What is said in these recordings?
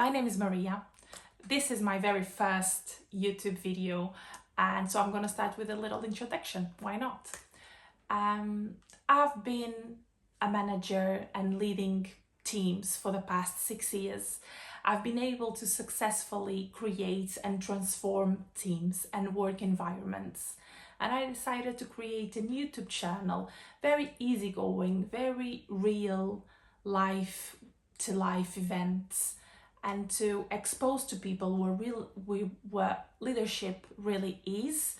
My name is Maria. This is my very first YouTube video, and so I'm going to start with a little introduction. Why not? I've been a manager and leading teams for the past 6 years. I've been able to successfully create and transform teams and work environments. And I decided to create a YouTube channel, very easygoing, very real life-to-life events, and to expose to people what leadership really is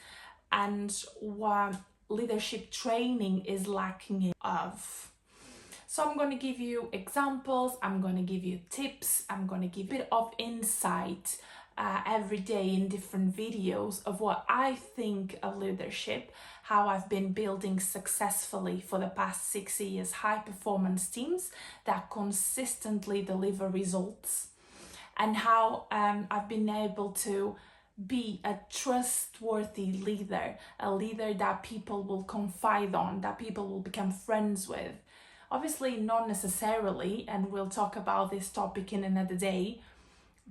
and what leadership training is lacking of. So I'm going to give you examples, I'm going to give you tips, I'm going to give a bit of insight every day in different videos of what I think of leadership, how I've been building successfully for the past 6 years high performance teams that consistently deliver results, and how I've been able to be a trustworthy leader, a leader that people will confide on, that people will become friends with. Obviously not necessarily, and we'll talk about this topic in another day,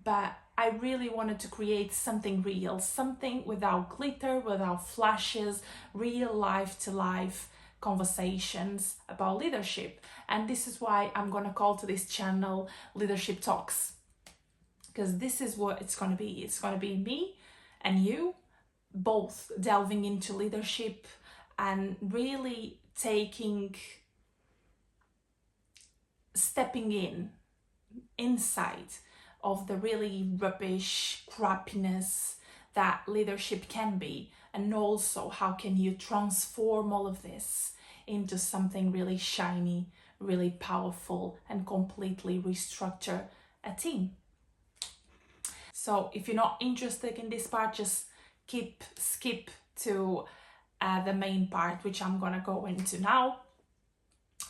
but I really wanted to create something real, something without glitter, without flashes, real life-to-life conversations about leadership. And this is why I'm going to call to this channel Leadership Talks, because this is what it's going to be. It's going to be me and you both delving into leadership and really stepping inside of the really rubbish crappiness that leadership can be, and also how can you transform all of this into something really shiny, really powerful, and completely restructure a team. So if you're not interested in this part, just skip to the main part, which I'm gonna go into now.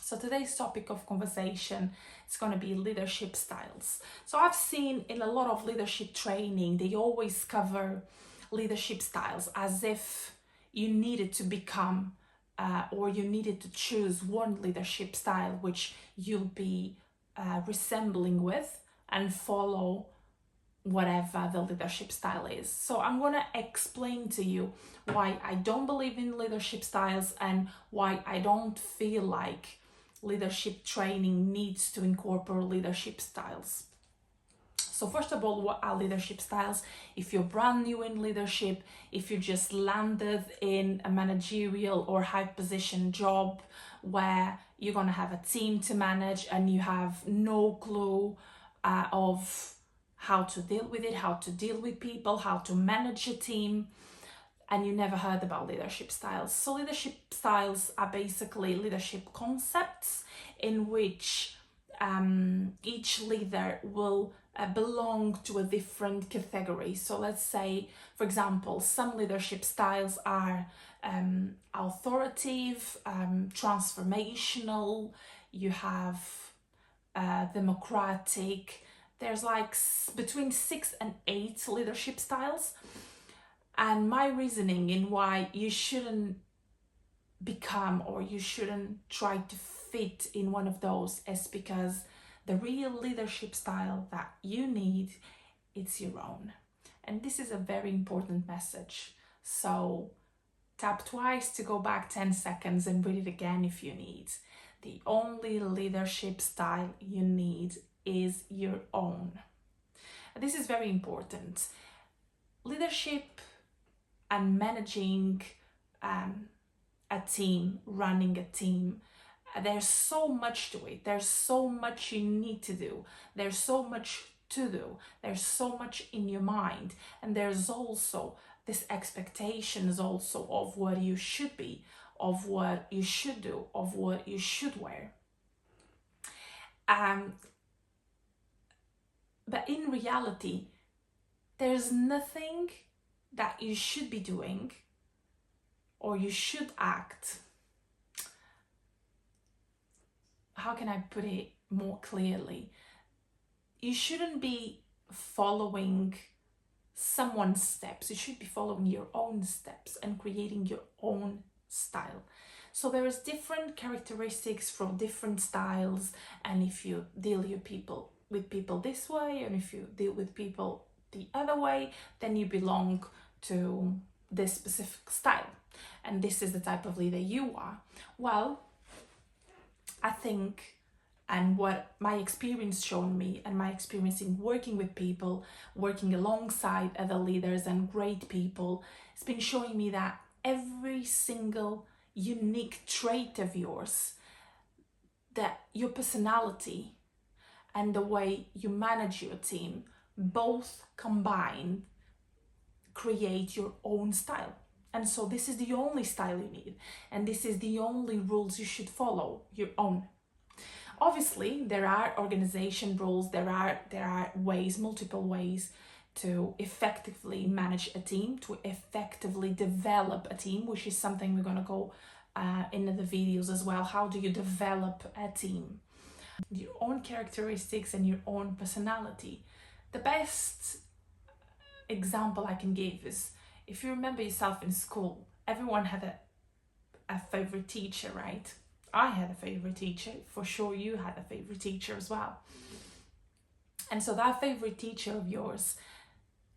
So today's topic of conversation is going to be leadership styles. So I've seen in a lot of leadership training, they always cover leadership styles as if you needed to become or you needed to choose one leadership style which you'll be resembling with and follow whatever the leadership style is. So I'm going to explain to you why I don't believe in leadership styles and why I don't feel like leadership training needs to incorporate leadership styles. So first of all, what are leadership styles? If you're brand new in leadership, if you just landed in a managerial or high position job where you're going to have a team to manage and you have no clue of how to deal with it, how to deal with people, how to manage a team, and you never heard about leadership styles. So leadership styles are basically leadership concepts in which each leader will belong to a different category. So let's say, for example, some leadership styles are authoritative, transformational, you have democratic. There's like between 6 and 8 leadership styles. And my reasoning in why you shouldn't become or you shouldn't try to fit in one of those is because the real leadership style that you need, it's your own. And this is a very important message. So tap twice to go back 10 seconds and read it again if you need. The only leadership style you need is your own. This is very important. Leadership and managing a team, running a team, there's so much to it. There's so much you need to do. There's so much to do. There's so much in your mind. And there's also this expectations also of what you should be, of what you should do, of what you should wear. But in reality, there's nothing that you should be doing or you should act. How can I put it more clearly? You shouldn't be following someone's steps. You should be following your own steps and creating your own style. So there is different characteristics from different styles, and if you deal with people with people this way, and if you deal with people the other way, then you belong to this specific style. And this is the type of leader you are. Well, I think, and what my experience shown me, and my experience in working with people, working alongside other leaders and great people, it's been showing me that every single unique trait of yours, that your personality and the way you manage your team, both combined create your own style. And so this is the only style you need, and this is the only rules you should follow, your own. Obviously, there are organization rules, there are ways, multiple ways to effectively manage a team, to effectively develop a team, which is something we're going to go in the videos as well. How do you develop a team? Your own characteristics and your own personality. The best example I can give is, if you remember yourself in school, everyone had a favorite teacher, right? I had a favorite teacher, for sure you had a favorite teacher as well. And so that favorite teacher of yours,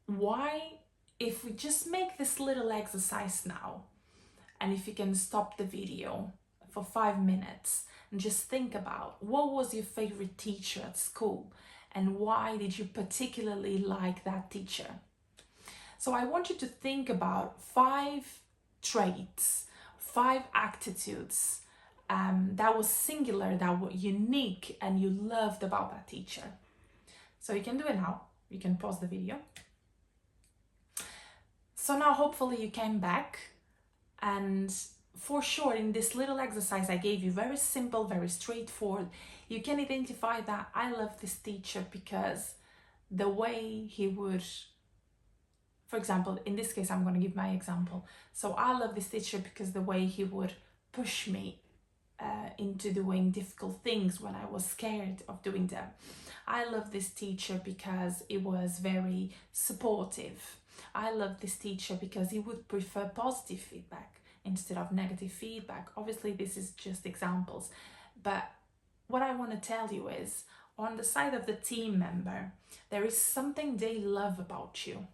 why, if we just make this little exercise now, and if you can stop the video for 5 minutes and just think about what was your favorite teacher at school and why did you particularly like that teacher? So I want you to think about 5 traits, 5 attitudes that was singular, that were unique, and you loved about that teacher. So you can do it now. You can pause the video. So now hopefully you came back, and for sure in this little exercise I gave you, very simple, very straightforward, you can identify that I love this teacher because the way he would, for example, in this case, I'm going to give my example. So I love this teacher because the way he would push me into doing difficult things when I was scared of doing them. I love this teacher because it was very supportive. I love this teacher because he would prefer positive feedback instead of negative feedback. Obviously, this is just examples. But what I want to tell you is, on the side of the team member, there is something they love about you.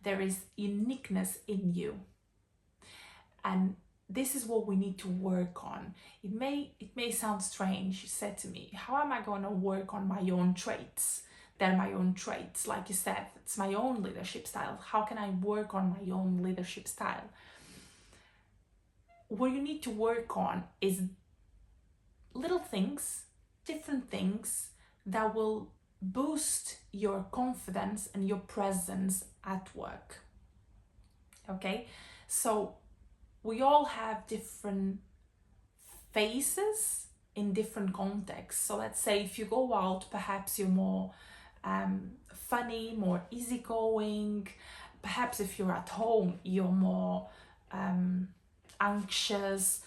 There is uniqueness in you. And this is what we need to work on. It may sound strange. You said to me, how am I going to work on my own traits? They're my own traits. Like you said, it's my own leadership style. How can I work on my own leadership style? What you need to work on is little things, different things that will boost your confidence and your presence at work. Okay? So we all have different faces in different contexts. So let's say if you go out, perhaps you're more funny, more easygoing. Perhaps if you're at home, you're more anxious,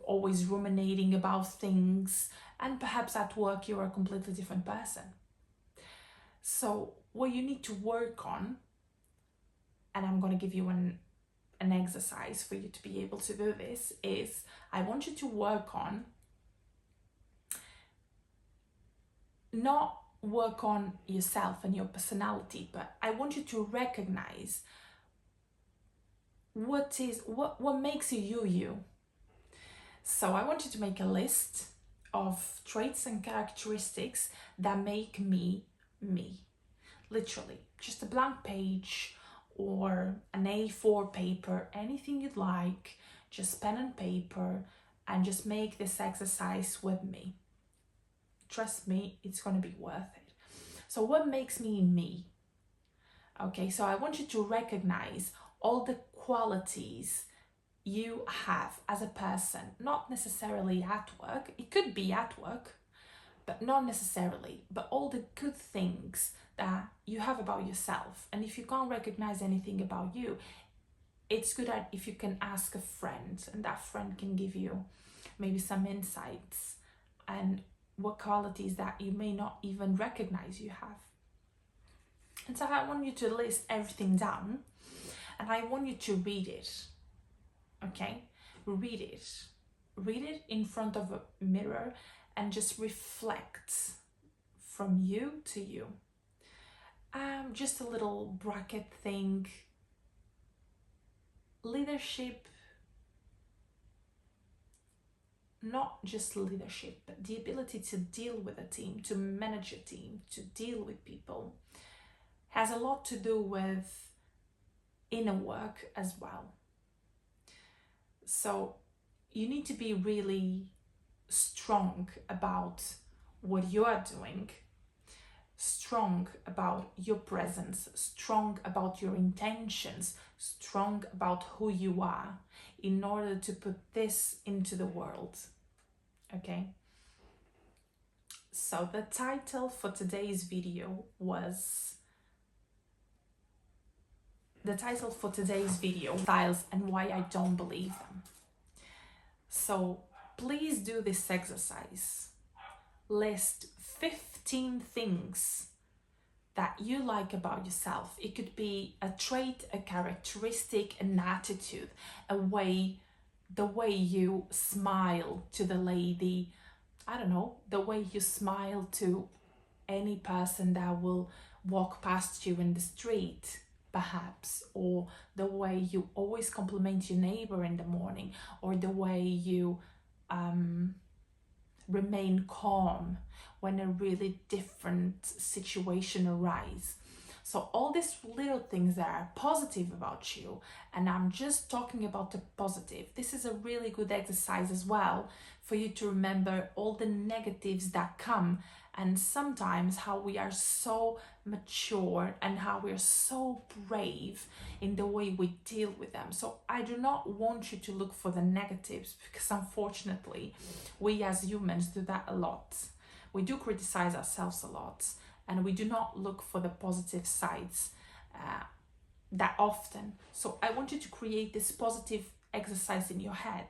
always ruminating about things. And perhaps at work, you're a completely different person. So what you need to work on, and I'm going to give you an exercise for you to be able to do this, is I want you to work on, not work on yourself and your personality, but I want you to recognize what makes you you. So I want you to make a list of traits and characteristics that make me me. Literally, just a blank page or an A4 paper, anything you'd like, just pen and paper, and just make this exercise with me. Trust me, it's going to be worth it. So what makes me me? Okay, so I want you to recognize all the qualities you have as a person, not necessarily at work. It could be at work, but not necessarily, but all the good things that you have about yourself. And if you can't recognize anything about you, it's good if you can ask a friend, and that friend can give you maybe some insights and what qualities that you may not even recognize you have. And so I want you to list everything down, and I want you to read it. Okay? Read it. Read it in front of a mirror and just reflect from you to you. Just a little bracket thing. Leadership, not just leadership, but the ability to deal with a team, to manage a team, to deal with people, has a lot to do with inner work as well. So you need to be really strong about what you are doing, strong about your presence, strong about your intentions, strong about who you are in order to put this into the world. Okay? So the title for today's video was Styles and Why I Don't Believe Them. So please do this exercise. List 15 things that you like about yourself. It could be a trait, a characteristic, an attitude, the way you smile to the lady, I don't know, the way you smile to any person that will walk past you in the street, perhaps, or the way you always compliment your neighbor in the morning, or the way you remain calm when a really different situation arises. So all these little things that are positive about you, and I'm just talking about the positive. This is a really good exercise as well for you to remember all the negatives that come, and sometimes how we are so mature and how we are so brave in the way we deal with them. So I do not want you to look for the negatives, because unfortunately we as humans do that a lot. We do criticize ourselves a lot, and we do not look for the positive sides that often. So I want you to create this positive exercise in your head.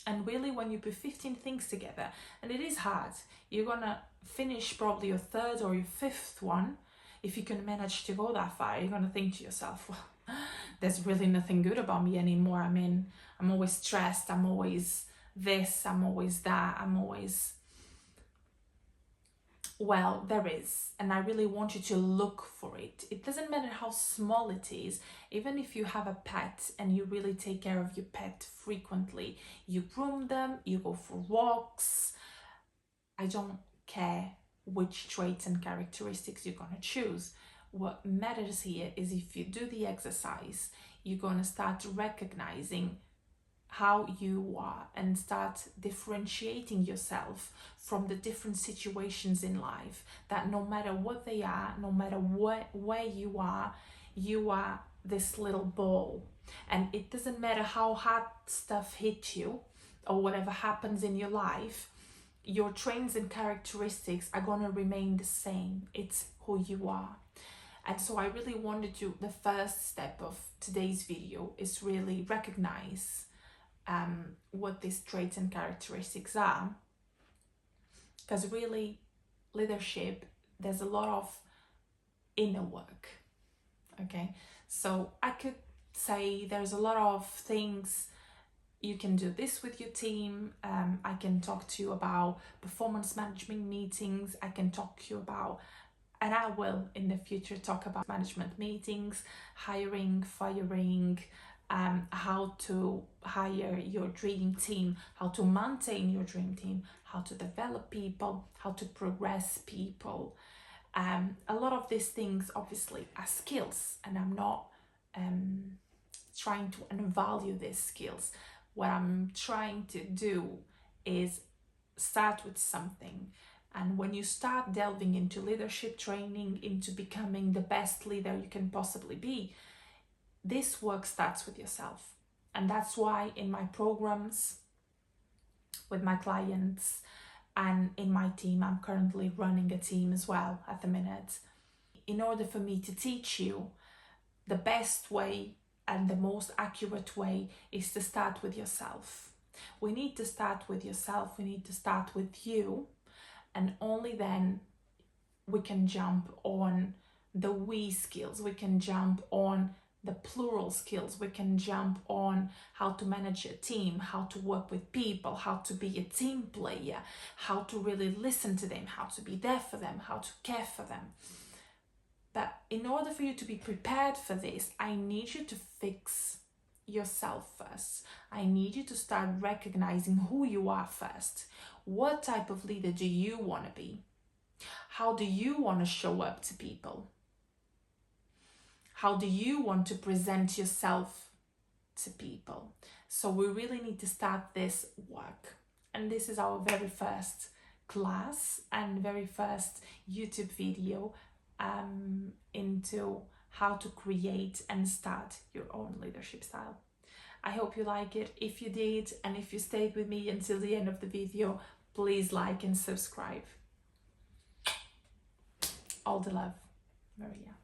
And really, when you put 15 things together, and it is hard, you're gonna finish probably your third or your fifth one. If you can manage to go that far, you're gonna think to yourself, well, there's really nothing good about me anymore. I mean, I'm always stressed, I'm always this, I'm always that, I'm always... Well, there is, and I really want you to look for it. It doesn't matter how small it is. Even if you have a pet and you really take care of your pet frequently, you groom them, you go for walks, I don't care which traits and characteristics you're gonna choose. What matters here is if you do the exercise, you're gonna start recognizing how you are and start differentiating yourself from the different situations in life, that no matter what they are, no matter where you are this little ball, and it doesn't matter how hard stuff hits you or whatever happens in your life, your traits and characteristics are going to remain the same. It's who you are. And so I really wanted to, the first step of today's video is really recognize what these traits and characteristics are, because really leadership, there's a lot of inner work. Okay, so I could say there's a lot of things you can do this with your team. I can talk to you about performance management meetings. I can talk to you about, and I will in the future talk about management meetings, hiring, firing, how to hire your dream team, how to maintain your dream team, how to develop people, how to progress people. A lot of these things obviously are skills, and I'm not trying to undervalue these skills. What I'm trying to do is start with something. And when you start delving into leadership training, into becoming the best leader you can possibly be, this work starts with yourself. And that's why in my programs with my clients and in my team, I'm currently running a team as well at the minute. In order for me to teach you, the best way and the most accurate way is to start with yourself. We need to start with yourself. We need to start with you. And only then we can jump on the we skills. We can jump on the plural skills. We can jump on how to manage a team, how to work with people, how to be a team player, how to really listen to them, how to be there for them, how to care for them. But in order for you to be prepared for this, I need you to fix yourself first. I need you to start recognizing who you are first. What type of leader do you want to be? How do you want to show up to people? How do you want to present yourself to people? So we really need to start this work. And this is our very first class and very first YouTube video into how to create and start your own leadership style. I hope you like it. If you did, and if you stayed with me until the end of the video, please like and subscribe. All the love, Maria.